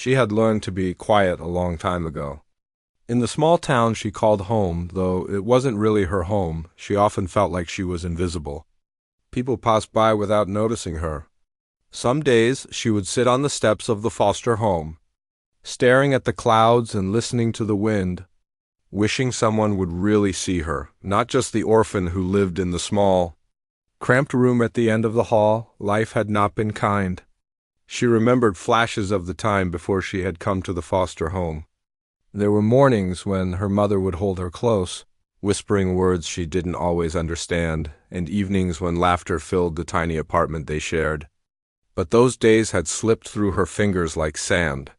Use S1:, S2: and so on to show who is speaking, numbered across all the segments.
S1: She had learned to be quiet a long time ago. In the small town she called home, though it wasn't really her home, she often felt like she was invisible. People passed by without noticing her. Some days she would sit on the steps of the foster home, staring at the clouds and listening to the wind, wishing someone would really see her, not just the orphan who lived in the small, cramped room at the end of the hall. Life had not been kind. She remembered flashes of the time before she had come to the foster home. There were mornings when her mother would hold her close, whispering words she didn't always understand, and evenings when laughter filled the tiny apartment they shared. But those days had slipped through her fingers like sand.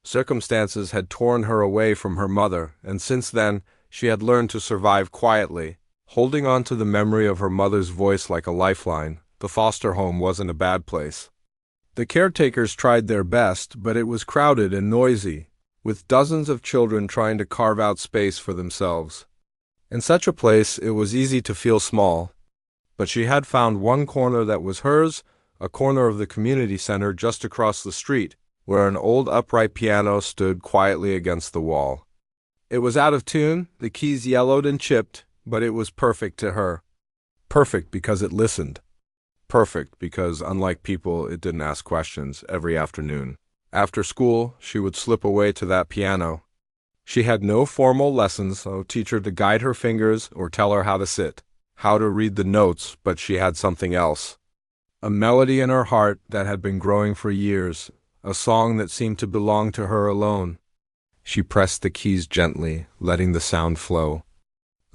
S1: Circumstances had torn her away from her mother, and since then she had learned to survive quietly, holding on to the memory of her mother's voice like a lifeline. The foster home wasn't a bad place. The caretakers tried their best, but it was crowded and noisy, with dozens of children trying to carve out space for themselves. In such a place, it was easy to feel small. But she had found one corner that was hers, a corner of the community center just across the street, where an old upright piano stood quietly against the wall. It was out of tune, the keys yellowed and chipped, but it was perfect to her. Perfect because it listened. Perfect because, unlike people, it didn't ask questions every afternoon. After school, she would slip away to that piano. She had no formal lessons, no teacher to guide her fingers or tell her how to sit, how to read the notes, but she had something else. A melody in her heart that had been growing for years, a song that seemed to belong to her alone. She pressed the keys gently, letting the sound flow,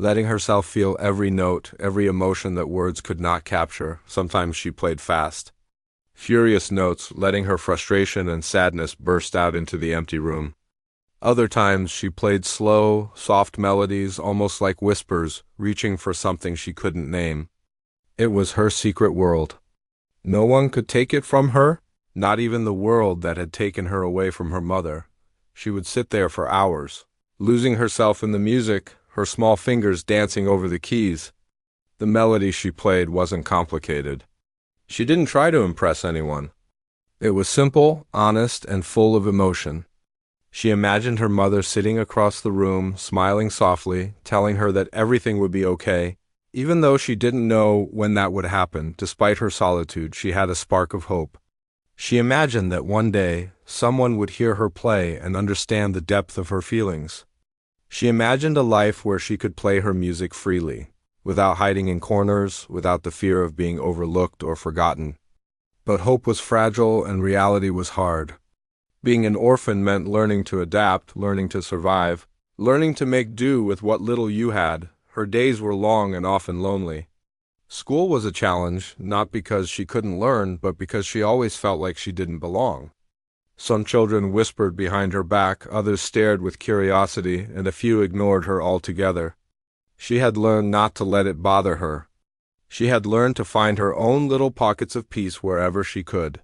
S1: letting herself feel every note, every emotion that words could not capture. Sometimes she played fast, furious notes, letting her frustration and sadness burst out into the empty room. Other times she played slow, soft melodies, almost like whispers, reaching for something she couldn't name. It was her secret world. No one could take it from her, not even the world that had taken her away from her mother. She would sit there for hours, losing herself in the music, her small fingers dancing over the keys. The melody she played wasn't complicated. She didn't try to impress anyone. It was simple, honest, and full of emotion. She imagined her mother sitting across the room, smiling softly, telling her that everything would be okay. Even though she didn't know when that would happen, despite her solitude, she had a spark of hope. She imagined that one day, someone would hear her play and understand the depth of her feelings. She imagined a life where she could play her music freely, without hiding in corners, without the fear of being overlooked or forgotten. But hope was fragile and reality was hard. Being an orphan meant learning to adapt, learning to survive, learning to make do with what little you had. Her days were long and often lonely. School was a challenge, not because she couldn't learn, but because she always felt like she didn't belong. Some children whispered behind her back, others stared with curiosity, and a few ignored her altogether. She had learned not to let it bother her. She had learned to find her own little pockets of peace wherever she could.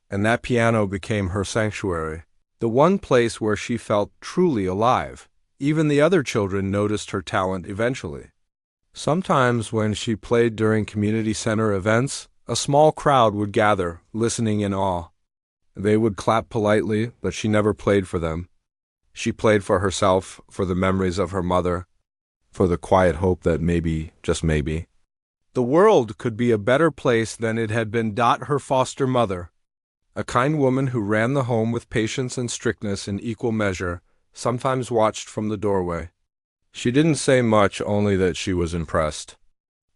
S1: And that piano became her sanctuary, the one place where she felt truly alive. Even the other children noticed her talent eventually. Sometimes when she played during community center events, a small crowd would gather, listening in awe. They would clap politely, but she never played for them. She played for herself, for the memories of her mother, for the quiet hope that maybe, just maybe, the world could be a better place than it had been. Her foster mother, a kind woman who ran the home with patience and strictness in equal measure, sometimes watched from the doorway. She didn't say much, only that she was impressed.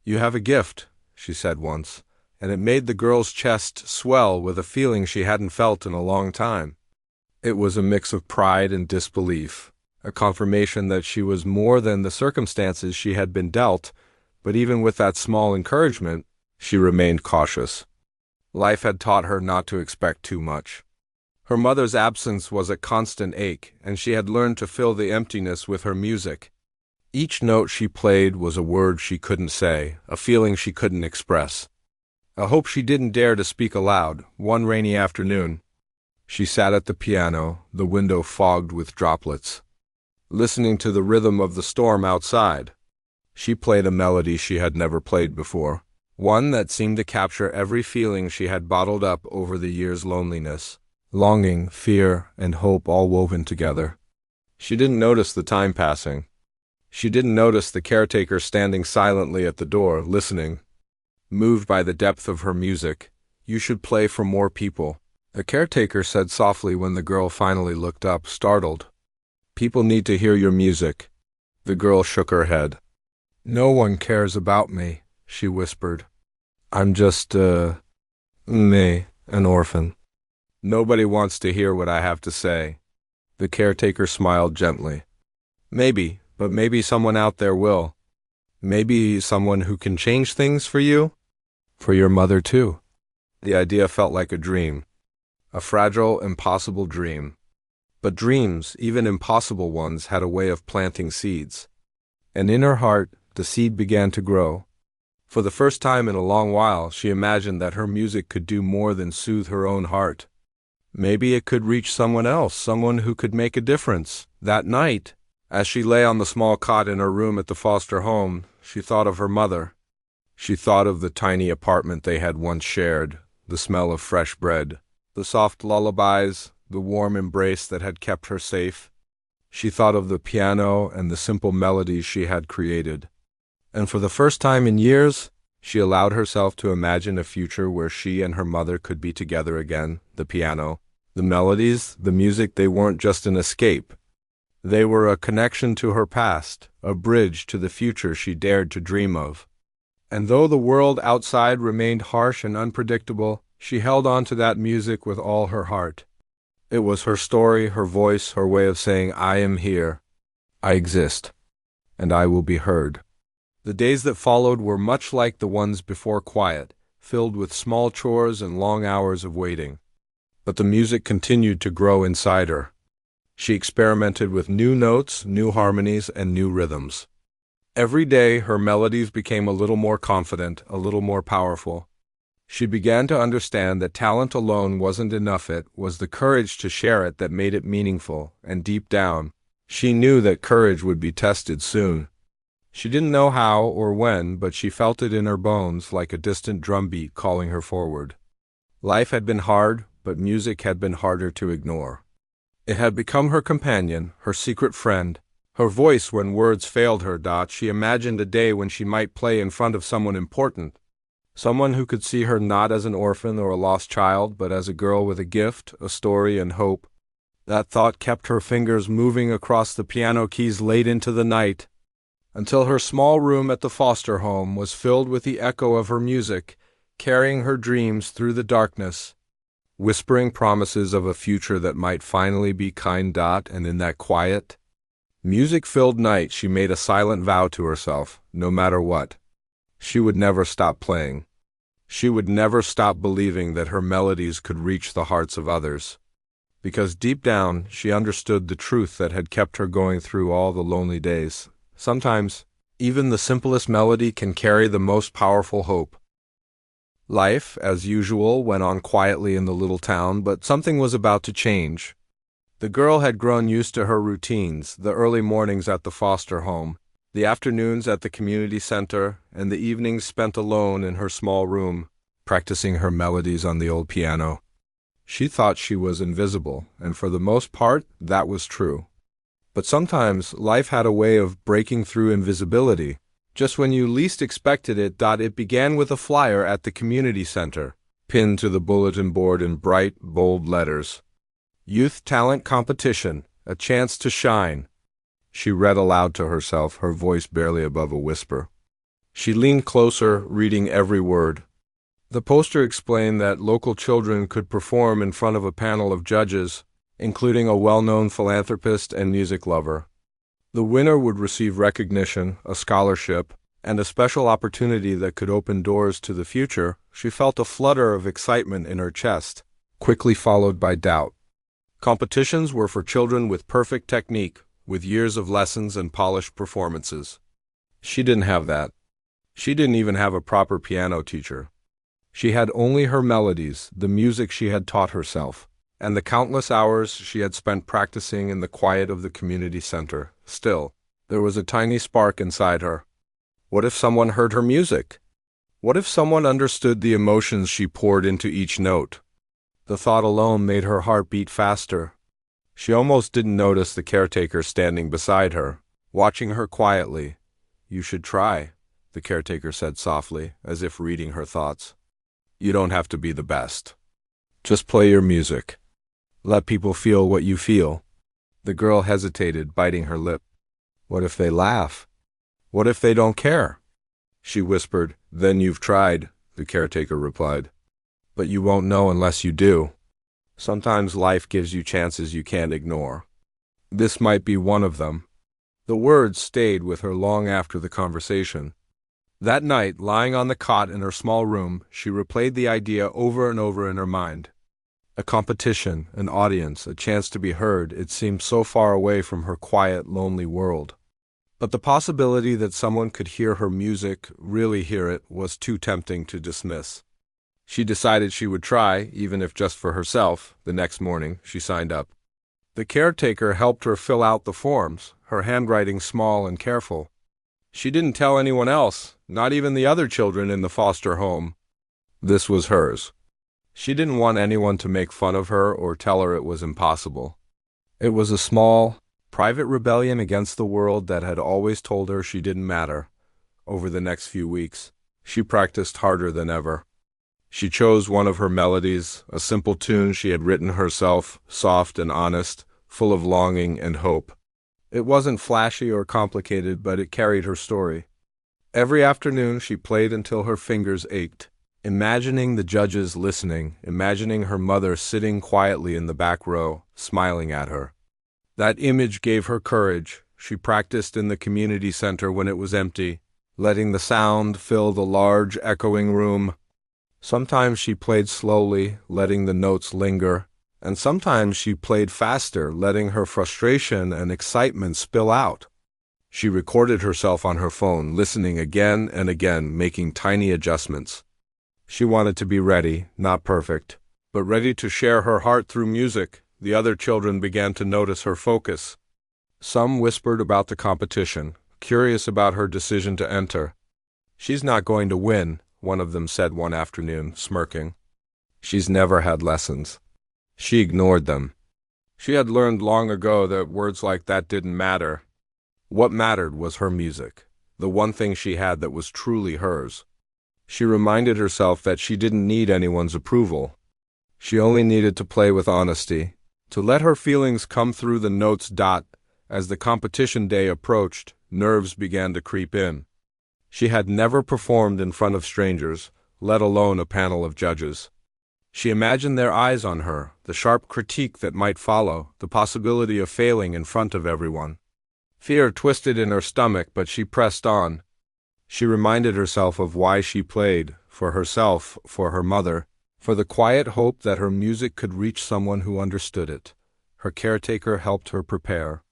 S1: "You have a gift," she said once, and it made the girl's chest swell with a feeling she hadn't felt in a long time. It was a mix of pride and disbelief, a confirmation that she was more than the circumstances she had been dealt, but even with that small encouragement, she remained cautious. Life had taught her not to expect too much. Her mother's absence was a constant ache, and she had learned to fill the emptiness with her music. Each note she played was a word she couldn't say, a feeling she couldn't express, a hope she didn't dare to speak aloud. One rainy afternoon, she sat at the piano, the window fogged with droplets, listening to the rhythm of the storm outside. She played a melody she had never played before, one that seemed to capture every feeling she had bottled up over the years' loneliness. longing, fear, and hope all woven together. She didn't notice the time passing. She didn't notice the caretaker standing silently at the door, listening. Moved by the depth of her music, "You should play for more people," the caretaker said softly when the girl finally looked up, startled. "People need to hear your music." The girl shook her head. "No one cares about me," she whispered. "I'm just, an orphan. Nobody wants to hear what I have to say." The caretaker smiled gently. "Maybe, but maybe someone out there will. Maybe someone who can change things for you. For your mother, too." The idea felt like a dream. A fragile, impossible dream. But dreams, even impossible ones, had a way of planting seeds. And in her heart, the seed began to grow. For the first time in a long while, she imagined that her music could do more than soothe her own heart. Maybe it could reach someone else, someone who could make a difference. That night, as she lay on the small cot in her room at the foster home, she thought of her mother. She thought of the tiny apartment they had once shared, the smell of fresh bread, the soft lullabies, the warm embrace that had kept her safe. She thought of the piano and the simple melodies she had created. And for the first time in years, she allowed herself to imagine a future where she and her mother could be together again. The piano, the melodies, the music, they weren't just an escape. They were a connection to her past, a bridge to the future she dared to dream of. And though the world outside remained harsh and unpredictable, she held on to that music with all her heart. It was her story, her voice, her way of saying, "I am here, I exist, and I will be heard." The days that followed were much like the ones before, quiet, filled with small chores and long hours of waiting. But the music continued to grow inside her. She experimented with new notes, new harmonies, and new rhythms. Every day, her melodies became a little more confident, a little more powerful. She began to understand that talent alone wasn't enough. It was the courage to share it that made it meaningful, and deep down, she knew that courage would be tested soon. She didn't know how or when, but she felt it in her bones like a distant drumbeat calling her forward. Life had been hard, but music had been harder to ignore. It had become her companion, her secret friend, her voice when words failed her. She imagined a day when she might play in front of someone important, someone who could see her not as an orphan or a lost child, but as a girl with a gift, a story, and hope. That thought kept her fingers moving across the piano keys late into the night, until her small room at the foster home was filled with the echo of her music, carrying her dreams through the darkness, whispering promises of a future that might finally be kind. And in that quiet, music-filled night, she made a silent vow to herself, no matter what. She would never stop playing. She would never stop believing that her melodies could reach the hearts of others. Because deep down, she understood the truth that had kept her going through all the lonely days. Sometimes, even the simplest melody can carry the most powerful hope. Life, as usual, went on quietly in the little town, but something was about to change. The girl had grown used to her routines, the early mornings at the foster home, the afternoons at the community center, and the evenings spent alone in her small room, practicing her melodies on the old piano. She thought she was invisible, and for the most part, that was true. But sometimes life had a way of breaking through invisibility. Just when you least expected it. It began with a flyer at the community center, pinned to the bulletin board in bright, bold letters. "Youth Talent Competition, a chance to shine." She read aloud to herself, her voice barely above a whisper. She leaned closer, reading every word. The poster explained that local children could perform in front of a panel of judges, including a well-known philanthropist and music lover. The winner would receive recognition, a scholarship, and a special opportunity that could open doors to the future. She felt a flutter of excitement in her chest, quickly followed by doubt. Competitions were for children with perfect technique, with years of lessons and polished performances. She didn't have that. She didn't even have a proper piano teacher. She had only her melodies, the music she had taught herself, and the countless hours she had spent practicing in the quiet of the community center. Still, there was a tiny spark inside her. What if someone heard her music? What if someone understood the emotions she poured into each note? The thought alone made her heart beat faster. She almost didn't notice the caretaker standing beside her, watching her quietly. "You should try," the caretaker said softly, as if reading her thoughts. "You don't have to be the best. Just play your music. Let people feel what you feel." The girl hesitated, biting her lip. "What if they laugh? What if they don't care?" She whispered. "Then you've tried," the caretaker replied. "But you won't know unless you do. Sometimes life gives you chances you can't ignore. This might be one of them." The words stayed with her long after the conversation. That night, lying on the cot in her small room, she replayed the idea over and over in her mind. A competition, an audience, a chance to be heard, it seemed so far away from her quiet, lonely world. But the possibility that someone could hear her music, really hear it, was too tempting to dismiss. She decided she would try, even if just for herself. The next morning, she signed up. The caretaker helped her fill out the forms, her handwriting small and careful. She didn't tell anyone else, not even the other children in the foster home. This was hers. She didn't want anyone to make fun of her or tell her it was impossible. It was a small, private rebellion against the world that had always told her she didn't matter. Over the next few weeks, she practiced harder than ever. She chose one of her melodies, a simple tune she had written herself, soft and honest, full of longing and hope. It wasn't flashy or complicated, but it carried her story. Every afternoon she played until her fingers ached, imagining the judges listening, imagining her mother sitting quietly in the back row, smiling at her. That image gave her courage. She practiced in the community center when it was empty, letting the sound fill the large, echoing room. Sometimes she played slowly, letting the notes linger, and sometimes she played faster, letting her frustration and excitement spill out. She recorded herself on her phone, listening again and again, making tiny adjustments. She wanted to be ready, not perfect, but ready to share her heart through music. The other children began to notice her focus. Some whispered about the competition, curious about her decision to enter. "She's not going to win," one of them said one afternoon, smirking. "She's never had lessons." She ignored them. She had learned long ago that words like that didn't matter. What mattered was her music, the one thing she had that was truly hers. She reminded herself that she didn't need anyone's approval. She only needed to play with honesty, to let her feelings come through the notes. As the competition day approached, nerves began to creep in. She had never performed in front of strangers, let alone a panel of judges. She imagined their eyes on her, the sharp critique that might follow, the possibility of failing in front of everyone. Fear twisted in her stomach, but she pressed on. She reminded herself of why she played, for herself, for her mother, for the quiet hope that her music could reach someone who understood it. Her caretaker helped her prepare.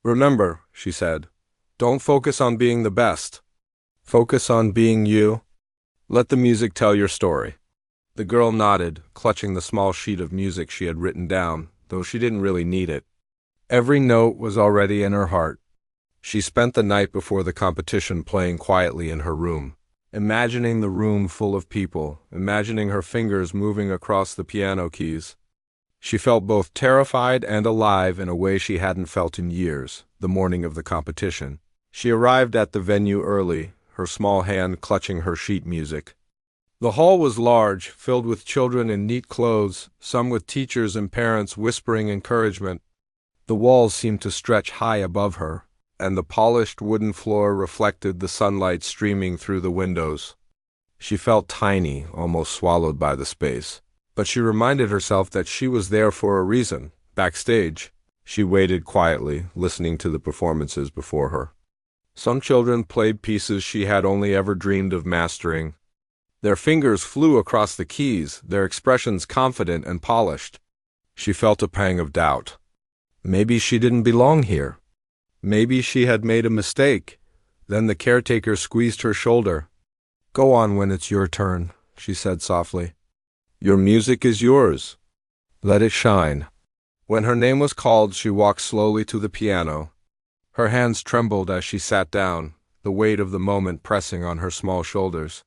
S1: "Remember," she said, "don't focus on being the best. Focus on being you. Let the music tell your story." The girl nodded, clutching the small sheet of music she had written down, though she didn't really need it. Every note was already in her heart. She spent the night before the competition playing quietly in her room, imagining the room full of people, imagining her fingers moving across the piano keys. She felt both terrified and alive in a way she hadn't felt in years. The morning of the competition, she arrived at the venue early, her small hand clutching her sheet music. The hall was large, filled with children in neat clothes, some with teachers and parents whispering encouragement. The walls seemed to stretch high above her, and the polished wooden floor reflected the sunlight streaming through the windows. She felt tiny, almost swallowed by the space, but she reminded herself that she was there for a reason. Backstage, she waited quietly, listening to the performances before her. Some children played pieces she had only ever dreamed of mastering. Their fingers flew across the keys, their expressions confident and polished. She felt a pang of doubt. Maybe she didn't belong here. Maybe she had made a mistake. Then the caretaker squeezed her shoulder. "Go on when it's your turn," she said softly. "Your music is yours. Let it shine." When her name was called, she walked slowly to the piano. Her hands trembled as she sat down, the weight of the moment pressing on her small shoulders.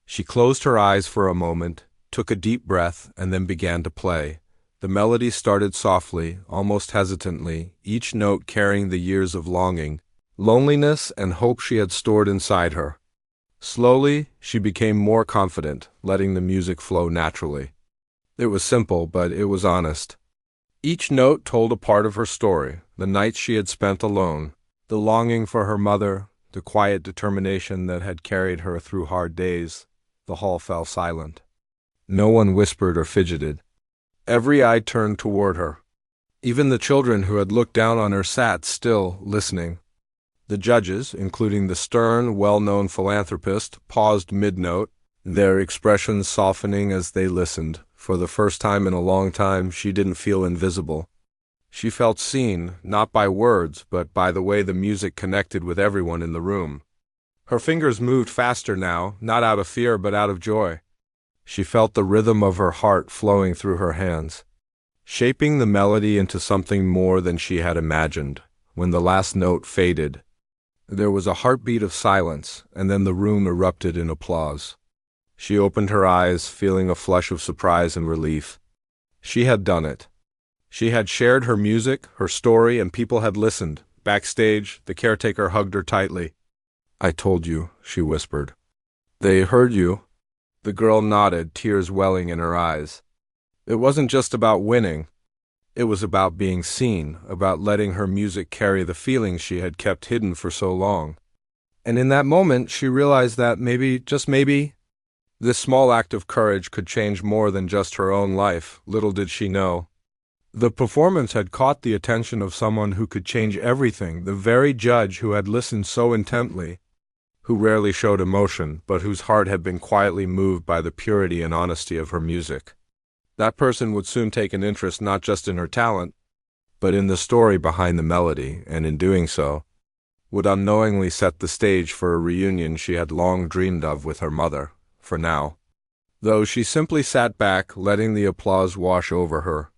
S1: She closed her eyes for a moment, took a deep breath, and then began to play. The melody started softly, almost hesitantly, each note carrying the years of longing, loneliness, and hope she had stored inside her. Slowly, she became more confident, letting the music flow naturally. It was simple, but it was honest. Each note told a part of her story, the nights she had spent alone, the longing for her mother, the quiet determination that had carried her through hard days. The hall fell silent. No one whispered or fidgeted. Every eye turned toward her. Even the children who had looked down on her sat still, listening. The judges, including the stern, well-known philanthropist, paused mid-note, their expressions softening as they listened. For the first time in a long time, she didn't feel invisible. She felt seen, not by words, but by the way the music connected with everyone in the room. Her fingers moved faster now, not out of fear but out of joy. She felt the rhythm of her heart flowing through her hands, shaping the melody into something more than she had imagined. When the last note faded, there was a heartbeat of silence, and then the room erupted in applause. She opened her eyes, feeling a flush of surprise and relief. She had done it. She had shared her music, her story, and people had listened. Backstage, the caretaker hugged her tightly. "I told you," she whispered. "They heard you." The girl nodded, tears welling in her eyes. It wasn't just about winning. It was about being seen, about letting her music carry the feelings she had kept hidden for so long. And in that moment, she realized that maybe, just maybe, this small act of courage could change more than just her own life. Little did she know. The performance had caught the attention of someone who could change everything, the very judge who had listened so intently, who rarely showed emotion, but whose heart had been quietly moved by the purity and honesty of her music. That person would soon take an interest not just in her talent, but in the story behind the melody, and in doing so, would unknowingly set the stage for a reunion she had long dreamed of with her mother, for now. Though she simply sat back, letting the applause wash over her,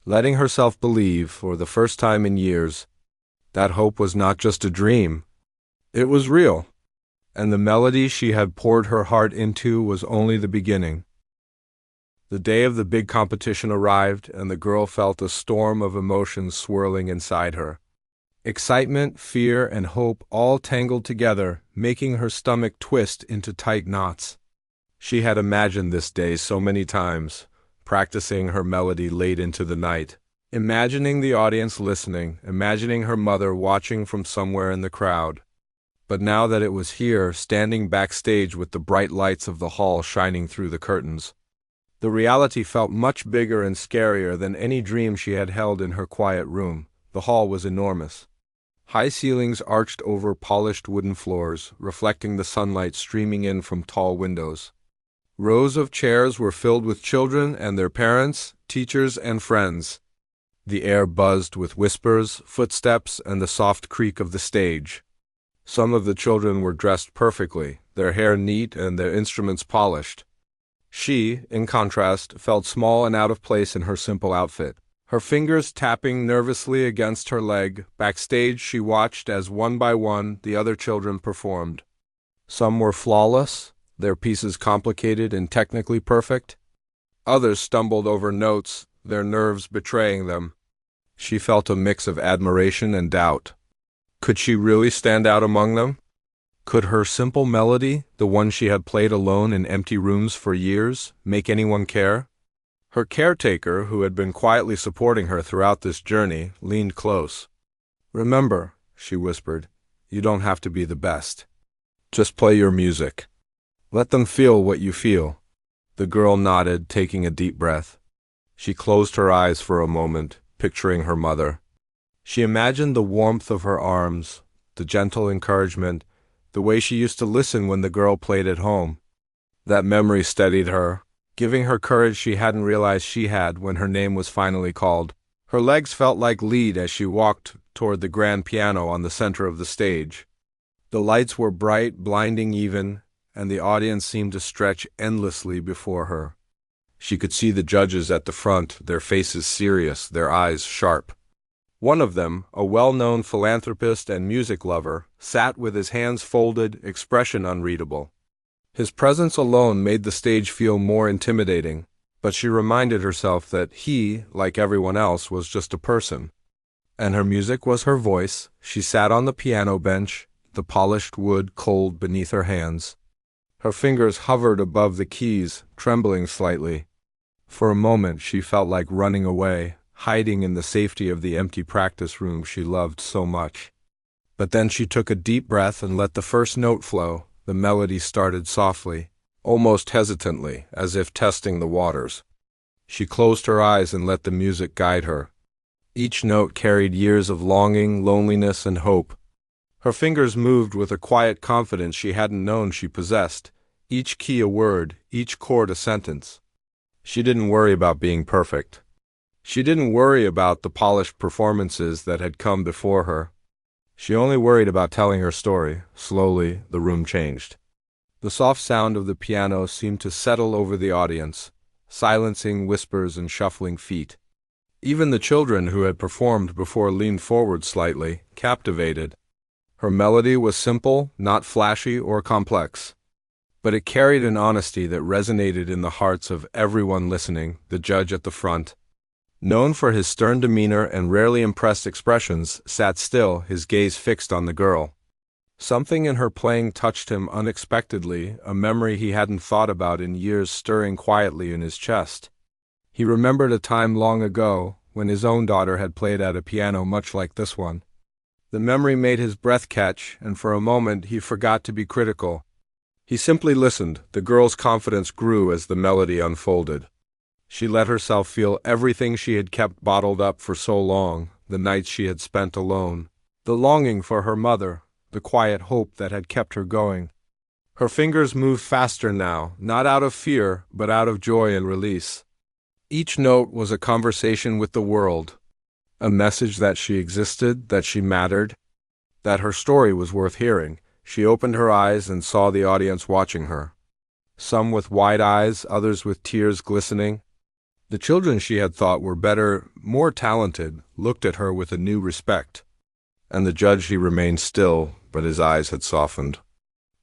S1: letting herself believe, for the first time in years, that hope was not just a dream. It was real, and the melody she had poured her heart into was only the beginning. The day of the big competition arrived, and the girl felt a storm of emotions swirling inside her. Excitement, fear, and hope all tangled together, making her stomach twist into tight knots. She had imagined this day so many times, practicing her melody late into the night, imagining the audience listening, imagining her mother watching from somewhere in the crowd. But now that it was here, standing backstage with the bright lights of the hall shining through the curtains, the reality felt much bigger and scarier than any dream she had held in her quiet room. The hall was enormous. High ceilings arched over polished wooden floors, reflecting the sunlight streaming in from tall windows. Rows of chairs were filled with children and their parents, teachers, and friends. The air buzzed with whispers, footsteps, and the soft creak of the stage. Some of the children were dressed perfectly, their hair neat and their instruments polished. She, in contrast, felt small and out of place in her simple outfit, her fingers tapping nervously against her leg. Backstage, she watched as one by one the other children performed. Some were flawless, their pieces complicated and technically perfect. Others stumbled over notes, their nerves betraying them. She felt a mix of admiration and doubt. Could she really stand out among them? Could her simple melody, the one she had played alone in empty rooms for years, make anyone care? Her caretaker, who had been quietly supporting her throughout this journey, leaned close. "Remember," she whispered, "you don't have to be the best. Just play your music. Let them feel what you feel." The girl nodded, taking a deep breath. She closed her eyes for a moment, picturing her mother. She imagined the warmth of her arms, the gentle encouragement, the way she used to listen when the girl played at home. That memory steadied her, giving her courage she hadn't realized she had when her name was finally called. Her legs felt like lead as she walked toward the grand piano on the center of the stage. The lights were bright, blinding even, and the audience seemed to stretch endlessly before her. She could see the judges at the front, their faces serious, their eyes sharp. One of them, a well-known philanthropist and music lover, sat with his hands folded, expression unreadable. His presence alone made the stage feel more intimidating, but she reminded herself that he, like everyone else, was just a person. And her music was her voice. She sat on the piano bench, the polished wood cold beneath her hands. Her fingers hovered above the keys, trembling slightly. For a moment she felt like running away, hiding in the safety of the empty practice room she loved so much. But then she took a deep breath and let the first note flow. The melody started softly, almost hesitantly, as if testing the waters. She closed her eyes and let the music guide her. Each note carried years of longing, loneliness, and hope. Her fingers moved with a quiet confidence she hadn't known she possessed, each key a word, each chord a sentence. She didn't worry about being perfect. She didn't worry about the polished performances that had come before her. She only worried about telling her story. Slowly, the room changed. The soft sound of the piano seemed to settle over the audience, silencing whispers and shuffling feet. Even the children who had performed before leaned forward slightly, captivated. Her melody was simple, not flashy or complex, but it carried an honesty that resonated in the hearts of everyone listening. The judge at the front, known for his stern demeanor and rarely impressed expressions, sat still, his gaze fixed on the girl. Something in her playing touched him unexpectedly, a memory he hadn't thought about in years stirring quietly in his chest. He remembered a time long ago when his own daughter had played at a piano much like this one. The memory made his breath catch, and for a moment he forgot to be critical. He simply listened. The girl's confidence grew as the melody unfolded. She let herself feel everything she had kept bottled up for so long, the nights she had spent alone, the longing for her mother, the quiet hope that had kept her going. Her fingers moved faster now, not out of fear, but out of joy and release. Each note was a conversation with the world, a message that she existed, that she mattered, that her story was worth hearing. She opened her eyes and saw the audience watching her, some with wide eyes, others with tears glistening. The children she had thought were better, more talented, looked at her with a new respect. And the judge, he remained still, but his eyes had softened.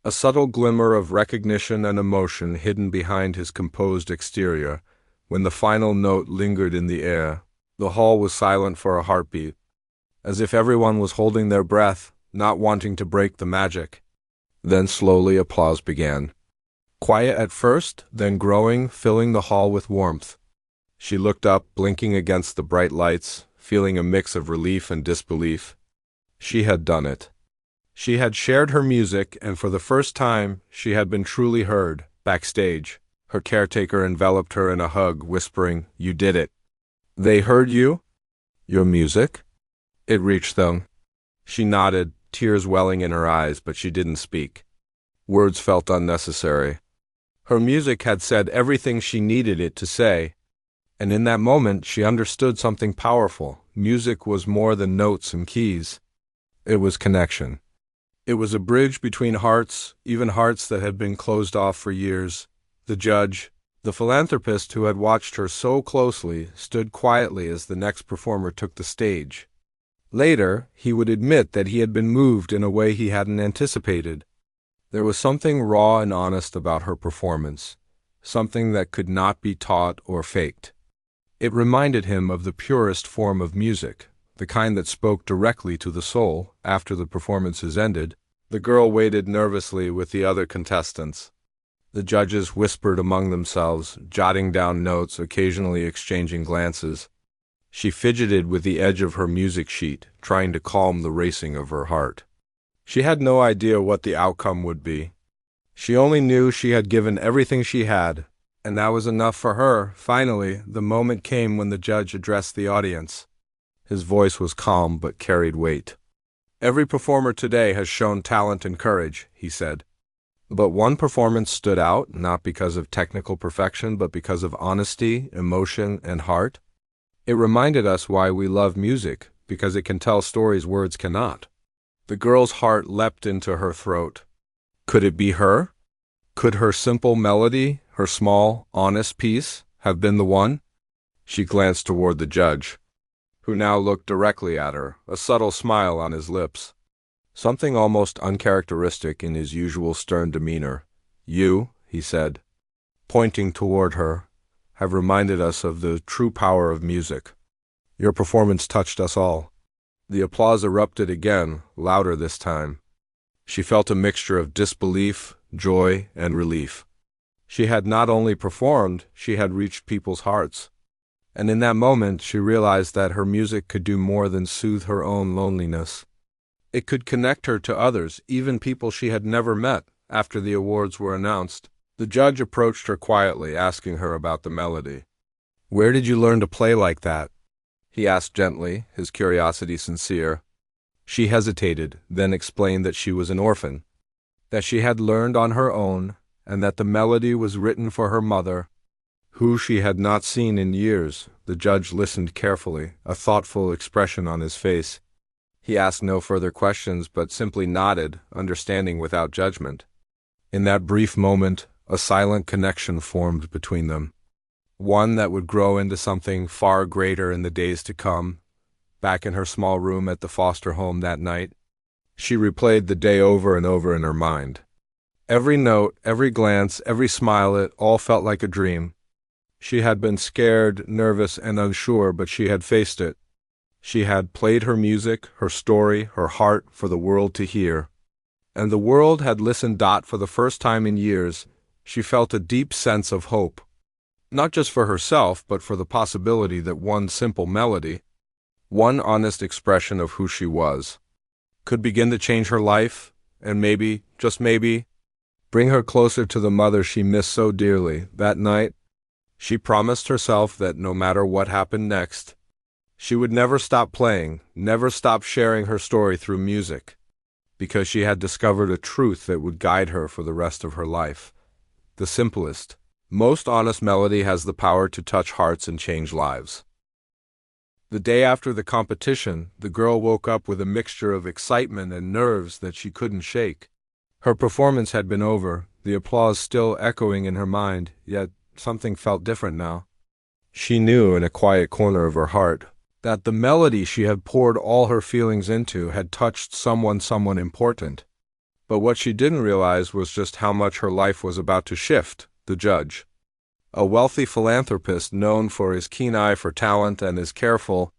S1: A subtle glimmer of recognition and emotion hidden behind his composed exterior. When the final note lingered in the air, the hall was silent for a heartbeat, as if everyone was holding their breath, not wanting to break the magic. Then slowly applause began. Quiet at first, then growing, filling the hall with warmth. She looked up, blinking against the bright lights, feeling a mix of relief and disbelief. She had done it. She had shared her music, and for the first time, she had been truly heard, backstage. Her caretaker enveloped her in a hug, whispering, "You did it." "They heard you? Your music?" It reached them. She nodded, tears welling in her eyes, but she didn't speak. Words felt unnecessary. Her music had said everything she needed it to say, and in that moment she understood something powerful. Music was more than notes and keys. It was connection. It was a bridge between hearts, even hearts that had been closed off for years. The judge, the philanthropist who had watched her so closely, stood quietly as the next performer took the stage. Later, he would admit that he had been moved in a way he hadn't anticipated. There was something raw and honest about her performance, something that could not be taught or faked. It reminded him of the purest form of music, the kind that spoke directly to the soul. After the performances ended, the girl waited nervously with the other contestants. The judges whispered among themselves, jotting down notes, occasionally exchanging glances. She fidgeted with the edge of her music sheet, trying to calm the racing of her heart. She had no idea what the outcome would be. She only knew she had given everything she had, and that was enough for her. Finally, the moment came when the judge addressed the audience. His voice was calm but carried weight. "Every performer today has shown talent and courage," he said. But one performance stood out, not because of technical perfection, but because of honesty, emotion, and heart. It reminded us why we love music, because it can tell stories words cannot. The girl's heart leapt into her throat. Could it be her? Could her simple melody, her small, honest piece, have been the one? She glanced toward the judge, who now looked directly at her, a subtle smile on his lips. Something almost uncharacteristic in his usual stern demeanor. You, he said, pointing toward her, have reminded us of the true power of music. Your performance touched us all. The applause erupted again, louder this time. She felt a mixture of disbelief, joy, and relief. She had not only performed, she had reached people's hearts. And in that moment, she realized that her music could do more than soothe her own loneliness. It could connect her to others, even people she had never met. After the awards were announced, the judge approached her quietly, asking her about the melody. "Where did you learn to play like that?" he asked gently, his curiosity sincere. She hesitated, then explained that she was an orphan, that she had learned on her own, and that the melody was written for her mother, who she had not seen in years. The judge listened carefully, a thoughtful expression on his face. He asked no further questions, but simply nodded, understanding without judgment. In that brief moment, a silent connection formed between them, one that would grow into something far greater in the days to come. Back in her small room at the foster home that night, she replayed the day over and over in her mind. Every note, every glance, every smile, it all felt like a dream. She had been scared, nervous, and unsure, but she had faced it. She had played her music, her story, her heart for the world to hear. And the world had listened. For the first time in years, she felt a deep sense of hope. Not just for herself, but for the possibility that one simple melody, one honest expression of who she was, could begin to change her life, and maybe, just maybe, bring her closer to the mother she missed so dearly. That night, she promised herself that no matter what happened next, she would never stop playing, never stop sharing her story through music, because she had discovered a truth that would guide her for the rest of her life. The simplest, most honest melody has the power to touch hearts and change lives. The day after the competition, the girl woke up with a mixture of excitement and nerves that she couldn't shake. Her performance had been over, the applause still echoing in her mind, yet something felt different now. She knew in a quiet corner of her heart that the melody she had poured all her feelings into had touched someone important. But what she didn't realize was just how much her life was about to shift. The judge, a wealthy philanthropist known for his keen eye for talent and his careful,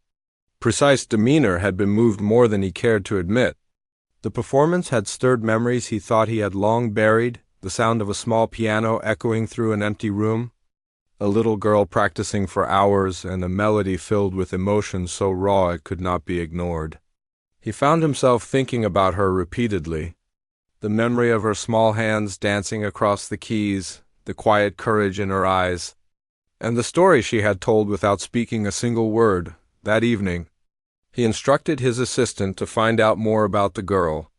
S1: precise demeanor, had been moved more than he cared to admit. The performance had stirred memories he thought he had long buried, the sound of a small piano echoing through an empty room, a little girl practicing for hours, and a melody filled with emotion so raw it could not be ignored. He found himself thinking about her repeatedly, the memory of her small hands dancing across the keys, the quiet courage in her eyes, and the story she had told without speaking a single word. That evening, he instructed his assistant to find out more about the girl,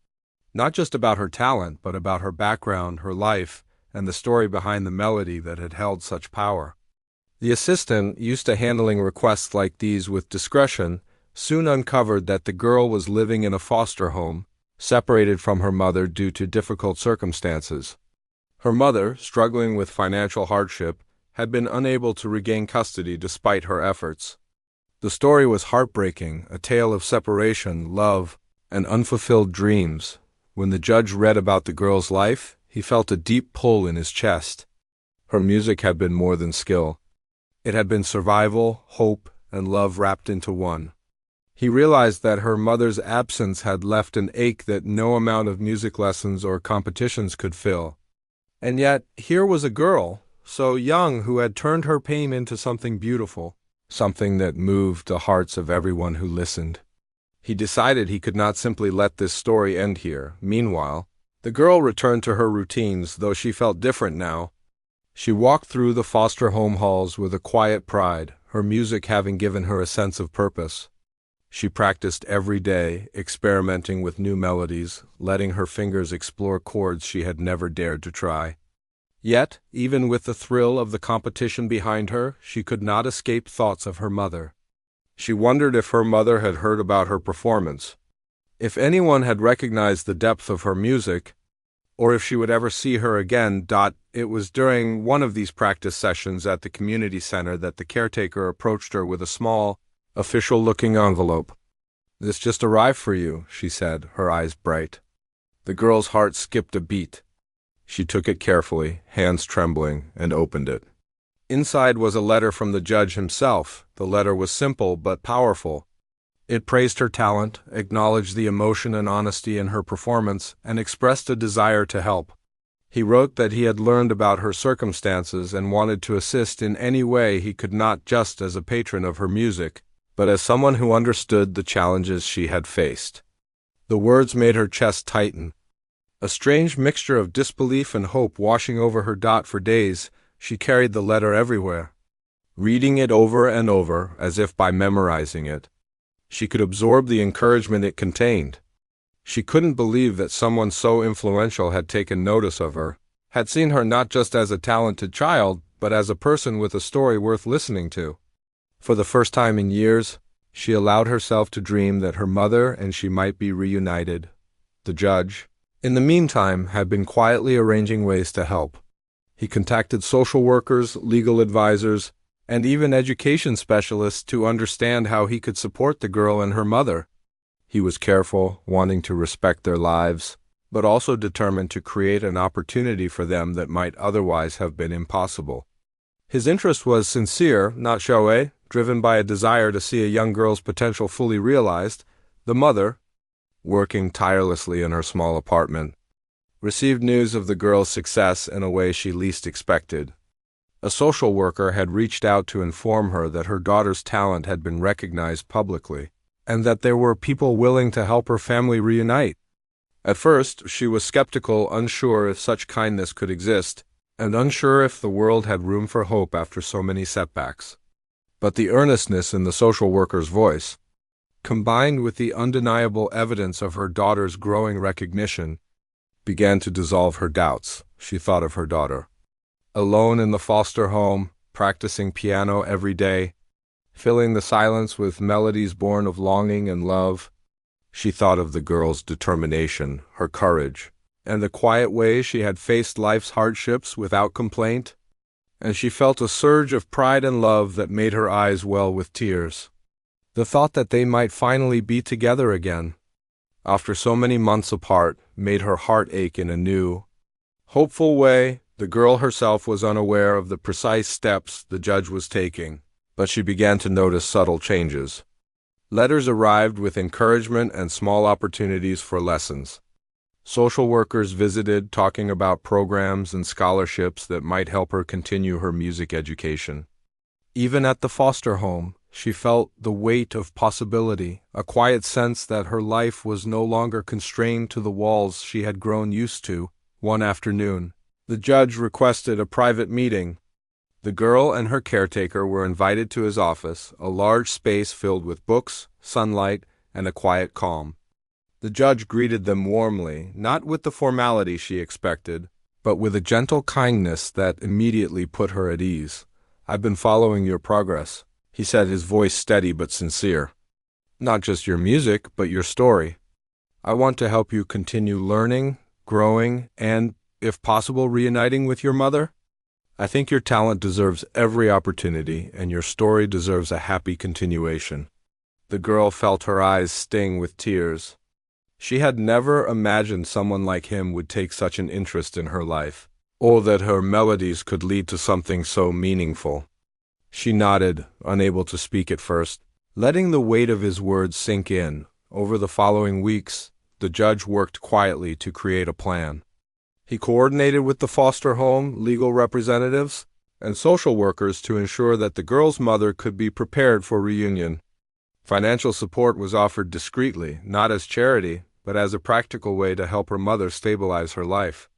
S1: not just about her talent, but about her background, her life, and the story behind the melody that had held such power. The assistant, used to handling requests like these with discretion, soon uncovered that the girl was living in a foster home, separated from her mother due to difficult circumstances. Her mother, struggling with financial hardship, had been unable to regain custody despite her efforts. The story was heartbreaking, a tale of separation, love, and unfulfilled dreams. When the judge read about the girl's life, he felt a deep pull in his chest. Her music had been more than skill. It had been survival, hope, and love wrapped into one. He realized that her mother's absence had left an ache that no amount of music lessons or competitions could fill. And yet, here was a girl, so young, who had turned her pain into something beautiful, something that moved the hearts of everyone who listened. He decided he could not simply let this story end here. Meanwhile, the girl returned to her routines, though she felt different now. She walked through the foster home halls with a quiet pride, her music having given her a sense of purpose. She practiced every day, experimenting with new melodies, letting her fingers explore chords she had never dared to try. Yet, even with the thrill of the competition behind her, she could not escape thoughts of her mother. She wondered if her mother had heard about her performance, if anyone had recognized the depth of her music, or if she would ever see her again. It was during one of these practice sessions at the community center that the caretaker approached her with a small, official-looking envelope. "This just arrived for you," she said, her eyes bright. The girl's heart skipped a beat. She took it carefully, hands trembling, and opened it. Inside was a letter from the judge himself. The letter was simple but powerful. It praised her talent, acknowledged the emotion and honesty in her performance, and expressed a desire to help. He wrote that he had learned about her circumstances and wanted to assist in any way he could, not just as a patron of her music, but as someone who understood the challenges she had faced. The words made her chest tighten. A strange mixture of disbelief and hope washing over her. For days, she carried the letter everywhere, reading it over and over, as if by memorizing it. She could absorb the encouragement it contained. She couldn't believe that someone so influential had taken notice of her, had seen her not just as a talented child, but as a person with a story worth listening to. For the first time in years, she allowed herself to dream that her mother and she might be reunited. The judge, in the meantime, had been quietly arranging ways to help. He contacted social workers, legal advisors, and even education specialists to understand how he could support the girl and her mother. He was careful, wanting to respect their lives, but also determined to create an opportunity for them that might otherwise have been impossible. His interest was sincere, not showy, driven by a desire to see a young girl's potential fully realized. The mother, working tirelessly in her small apartment, received news of the girl's success in a way she least expected. A social worker had reached out to inform her that her daughter's talent had been recognized publicly, and that there were people willing to help her family reunite. At first, she was skeptical, unsure if such kindness could exist, and unsure if the world had room for hope after so many setbacks. But the earnestness in the social worker's voice, combined with the undeniable evidence of her daughter's growing recognition, began to dissolve her doubts. She thought of her daughter, alone in the foster home, practicing piano every day, filling the silence with melodies born of longing and love. She thought of the girl's determination, her courage, and the quiet way she had faced life's hardships without complaint, and she felt a surge of pride and love that made her eyes well with tears. The thought that they might finally be together again, after so many months apart, made her heart ache in a new, hopeful way. The girl herself was unaware of the precise steps the judge was taking, but she began to notice subtle changes. Letters arrived with encouragement and small opportunities for lessons. Social workers visited, talking about programs and scholarships that might help her continue her music education. Even at the foster home, she felt the weight of possibility, a quiet sense that her life was no longer constrained to the walls she had grown used to. One afternoon, the judge requested a private meeting. The girl and her caretaker were invited to his office, a large space filled with books, sunlight, and a quiet calm. The judge greeted them warmly, not with the formality she expected, but with a gentle kindness that immediately put her at ease. "I've been following your progress," he said, his voice steady but sincere. "Not just your music, but your story. I want to help you continue learning, growing, and, if possible, reuniting with your mother. I think your talent deserves every opportunity, and your story deserves a happy continuation." The girl felt her eyes sting with tears. She had never imagined someone like him would take such an interest in her life, or that her melodies could lead to something so meaningful. She nodded, unable to speak at first, letting the weight of his words sink in. Over the following weeks, the judge worked quietly to create a plan. He coordinated with the foster home, legal representatives, and social workers to ensure that the girl's mother could be prepared for reunion. Financial support was offered discreetly, not as charity, but as a practical way to help her mother stabilize her life.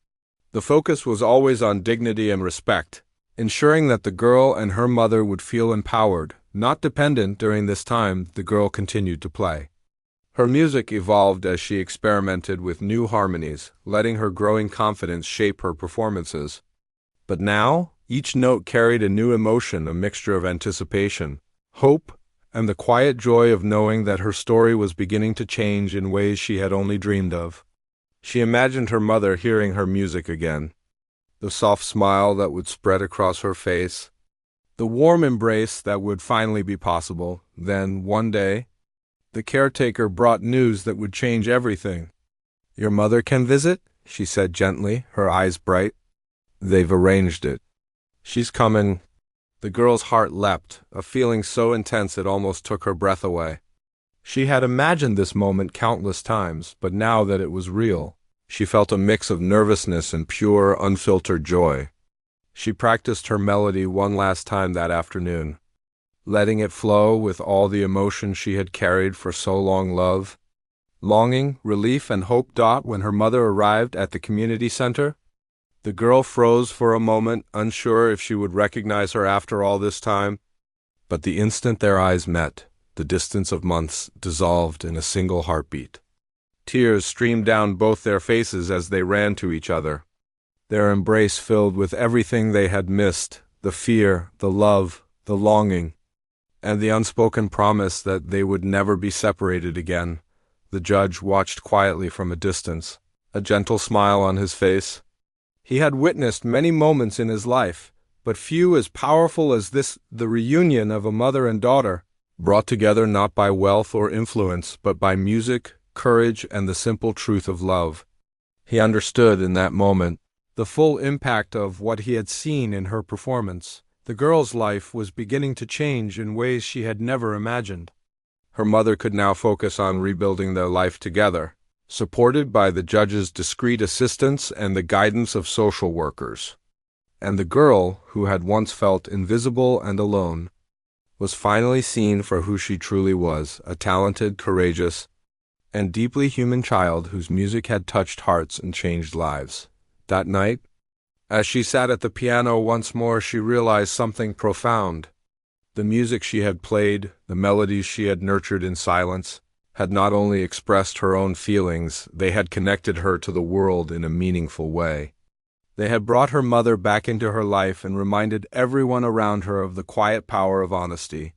S1: The focus was always on dignity and respect, ensuring that the girl and her mother would feel empowered, not dependent. During this time, the girl continued to play. Her music evolved as she experimented with new harmonies, letting her growing confidence shape her performances. But now, each note carried a new emotion, a mixture of anticipation, hope, and the quiet joy of knowing that her story was beginning to change in ways she had only dreamed of. She imagined her mother hearing her music again, the soft smile that would spread across her face, the warm embrace that would finally be possible. Then, one day, the caretaker brought news that would change everything. "Your mother can visit?" she said gently, her eyes bright. "They've arranged it. She's coming." The girl's heart leapt, a feeling so intense it almost took her breath away. She had imagined this moment countless times, but now that it was real, she felt a mix of nervousness and pure, unfiltered joy. She practiced her melody one last time that afternoon, letting it flow with all the emotion she had carried for so long: love, longing, relief, and hope. When her mother arrived at the community center, the girl froze for a moment, unsure if she would recognize her after all this time. But the instant their eyes met, the distance of months dissolved in a single heartbeat. Tears streamed down both their faces as they ran to each other, their embrace filled with everything they had missed: the fear, the love, the longing, and the unspoken promise that they would never be separated again. The judge watched quietly from a distance, a gentle smile on his face. He had witnessed many moments in his life, but few as powerful as this, the reunion of a mother and daughter, brought together not by wealth or influence, but by music, courage, and the simple truth of love. He understood in that moment the full impact of what he had seen in her performance. The girl's life was beginning to change in ways she had never imagined. Her mother could now focus on rebuilding their life together, supported by the judge's discreet assistance and the guidance of social workers. And the girl, who had once felt invisible and alone, was finally seen for who she truly was: a talented, courageous, and deeply human child whose music had touched hearts and changed lives. That night, as she sat at the piano once more, she realized something profound. The music she had played, the melodies she had nurtured in silence, had not only expressed her own feelings, they had connected her to the world in a meaningful way. They had brought her mother back into her life and reminded everyone around her of the quiet power of honesty,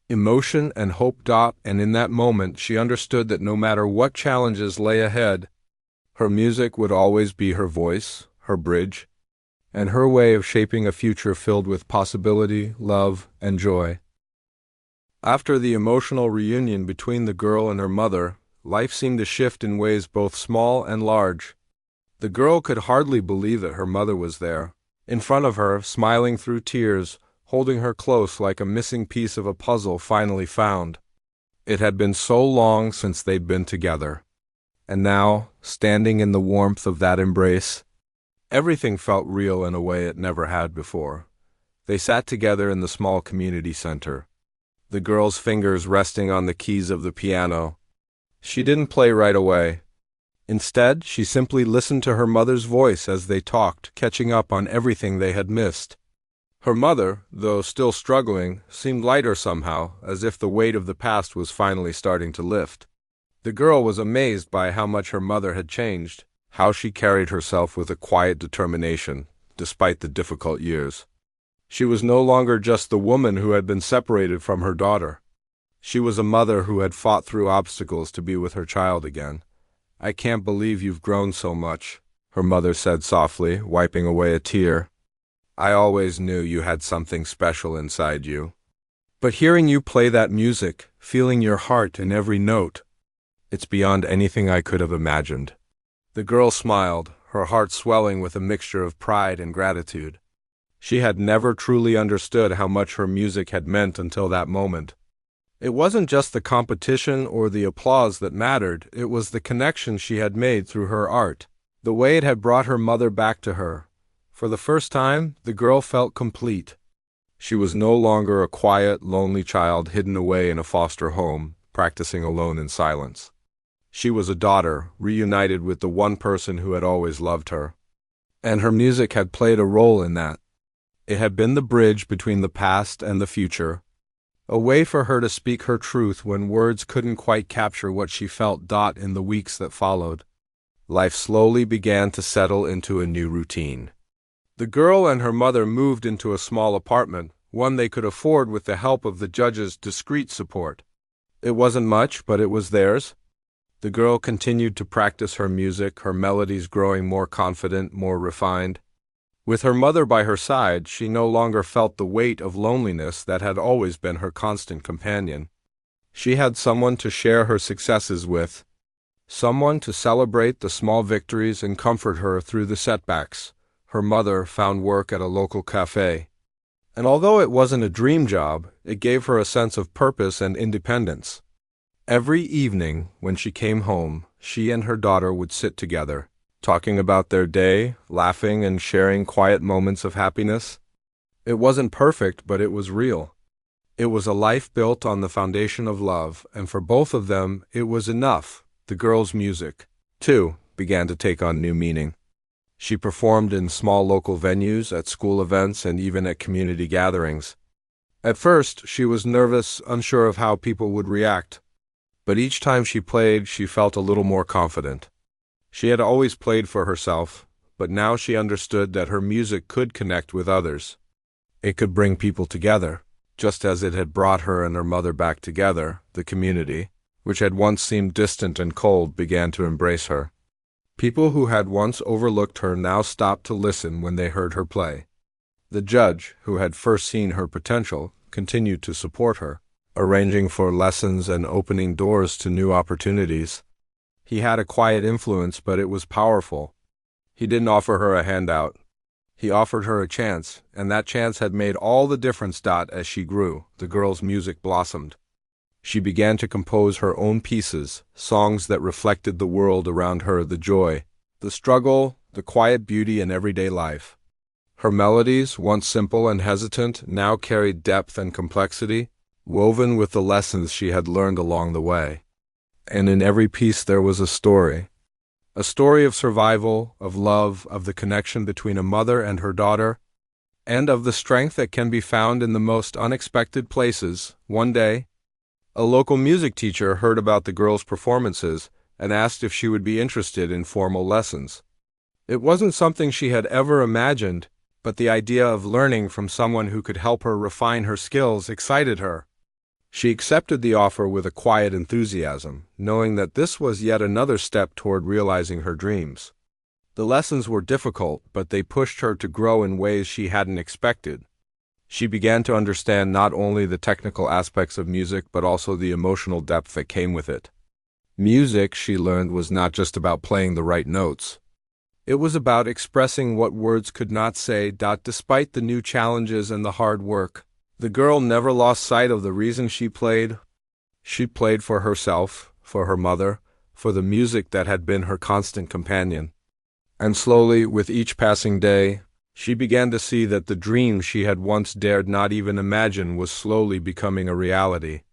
S1: emotion, and hope. And in that moment, she understood that no matter what challenges lay ahead, her music would always be her voice, her bridge, and her way of shaping a future filled with possibility, love, and joy. After the emotional reunion between the girl and her mother, life seemed to shift in ways both small and large. The girl could hardly believe that her mother was there, in front of her, smiling through tears, holding her close like a missing piece of a puzzle finally found. It had been so long since they'd been together. And now, standing in the warmth of that embrace, everything felt real in a way it never had before. They sat together in the small community center, the girl's fingers resting on the keys of the piano. She didn't play right away. Instead, she simply listened to her mother's voice as they talked, catching up on everything they had missed. Her mother, though still struggling, seemed lighter somehow, as if the weight of the past was finally starting to lift. The girl was amazed by how much her mother had changed, how she carried herself with a quiet determination, despite the difficult years. She was no longer just the woman who had been separated from her daughter. She was a mother who had fought through obstacles to be with her child again. "I can't believe you've grown so much," her mother said softly, wiping away a tear. "I always knew you had something special inside you. But hearing you play that music, feeling your heart in every note, it's beyond anything I could have imagined." The girl smiled, her heart swelling with a mixture of pride and gratitude. She had never truly understood how much her music had meant until that moment. It wasn't just the competition or the applause that mattered, it was the connection she had made through her art, the way it had brought her mother back to her. For the first time, the girl felt complete. She was no longer a quiet, lonely child hidden away in a foster home, practicing alone in silence. She was a daughter, reunited with the one person who had always loved her. And her music had played a role in that. It had been the bridge between the past and the future, a way for her to speak her truth when words couldn't quite capture what she felt. In the weeks that followed, life slowly began to settle into a new routine. The girl and her mother moved into a small apartment, one they could afford with the help of the judge's discreet support. It wasn't much, but it was theirs. The girl continued to practice her music, her melodies growing more confident, more refined. With her mother by her side, she no longer felt the weight of loneliness that had always been her constant companion. She had someone to share her successes with, someone to celebrate the small victories and comfort her through the setbacks. Her mother found work at a local cafe. And although it wasn't a dream job, it gave her a sense of purpose and independence. Every evening, when she came home, she and her daughter would sit together, talking about their day, laughing and sharing quiet moments of happiness. It wasn't perfect, but it was real. It was a life built on the foundation of love, and for both of them, it was enough. The girl's music, too, began to take on new meaning. She performed in small local venues, at school events, and even at community gatherings. At first, she was nervous, unsure of how people would react. But each time she played, she felt a little more confident. She had always played for herself, but now she understood that her music could connect with others. It could bring people together, just as it had brought her and her mother back together. The community, which had once seemed distant and cold, began to embrace her. People who had once overlooked her now stopped to listen when they heard her play. The judge, who had first seen her potential, continued to support her, arranging for lessons and opening doors to new opportunities. He had a quiet influence, but it was powerful. He didn't offer her a handout. He offered her a chance, and that chance had made all the difference. As she grew, the girl's music blossomed. She began to compose her own pieces, songs that reflected the world around her, the joy, the struggle, the quiet beauty in everyday life. Her melodies, once simple and hesitant, now carried depth and complexity, woven with the lessons she had learned along the way. And in every piece there was a story of survival, of love, of the connection between a mother and her daughter, and of the strength that can be found in the most unexpected places. One day, a local music teacher heard about the girl's performances and asked if she would be interested in formal lessons. It wasn't something she had ever imagined, but the idea of learning from someone who could help her refine her skills excited her. She accepted the offer with a quiet enthusiasm, knowing that this was yet another step toward realizing her dreams. The lessons were difficult, but they pushed her to grow in ways she hadn't expected. She began to understand not only the technical aspects of music, but also the emotional depth that came with it. Music, she learned, was not just about playing the right notes. It was about expressing what words could not say. Despite the new challenges and the hard work, the girl never lost sight of the reason she played. She played for herself, for her mother, for the music that had been her constant companion. And slowly, with each passing day, she began to see that the dream she had once dared not even imagine was slowly becoming a reality.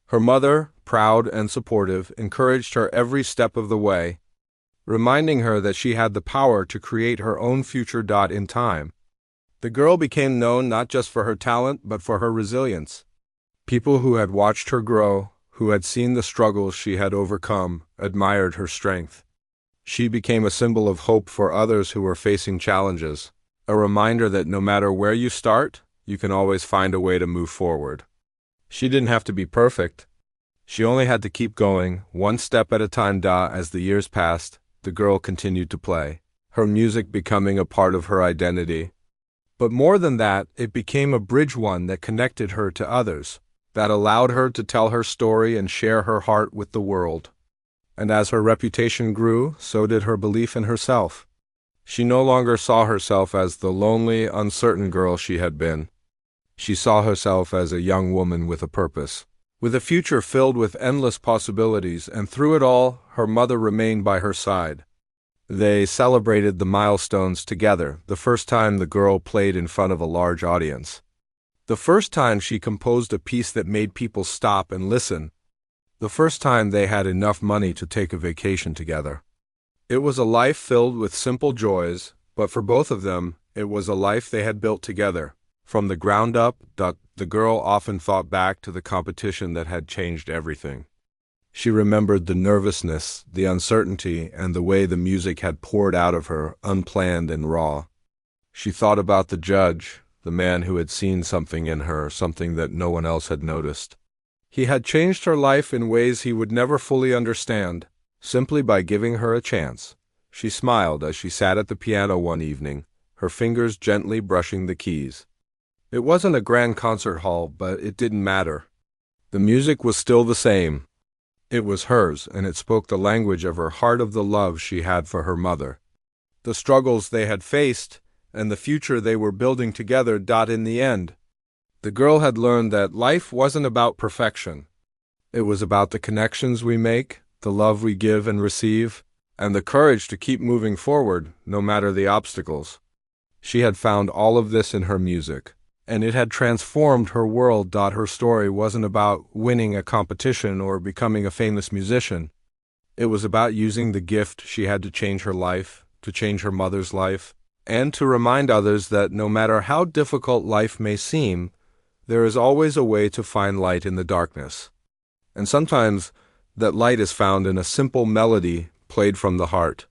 S1: Her mother, proud and supportive, encouraged her every step of the way, reminding her that she had the power to create her own future. In time, the girl became known not just for her talent, but for her resilience. People who had watched her grow, who had seen the struggles she had overcome, admired her strength. She became a symbol of hope for others who were facing challenges, a reminder that no matter where you start, you can always find a way to move forward. She didn't have to be perfect. She only had to keep going, one step at a time. As the years passed, the girl continued to play, her music becoming a part of her identity. But more than that, it became a bridge, one that connected her to others, that allowed her to tell her story and share her heart with the world. And as her reputation grew, so did her belief in herself. She no longer saw herself as the lonely, uncertain girl she had been. She saw herself as a young woman with a purpose, with a future filled with endless possibilities, and through it all, her mother remained by her side. They celebrated the milestones together, the first time the girl played in front of a large audience, the first time she composed a piece that made people stop and listen, the first time they had enough money to take a vacation together. It was a life filled with simple joys, but for both of them, it was a life they had built together, from the ground up. The girl often thought back to the competition that had changed everything. She remembered the nervousness, the uncertainty, and the way the music had poured out of her, unplanned and raw. She thought about the judge, the man who had seen something in her, something that no one else had noticed. He had changed her life in ways he would never fully understand, simply by giving her a chance. She smiled as she sat at the piano one evening, her fingers gently brushing the keys. It wasn't a grand concert hall, but it didn't matter. The music was still the same. It was hers, and it spoke the language of her heart, of the love she had for her mother, the struggles they had faced, and the future they were building together. In the end, the girl had learned that life wasn't about perfection. It was about the connections we make, the love we give and receive, and the courage to keep moving forward, no matter the obstacles. She had found all of this in her music, and it had transformed her world. Her story wasn't about winning a competition or becoming a famous musician. It was about using the gift she had to change her life, to change her mother's life, and to remind others that no matter how difficult life may seem, there is always a way to find light in the darkness. And sometimes that light is found in a simple melody played from the heart.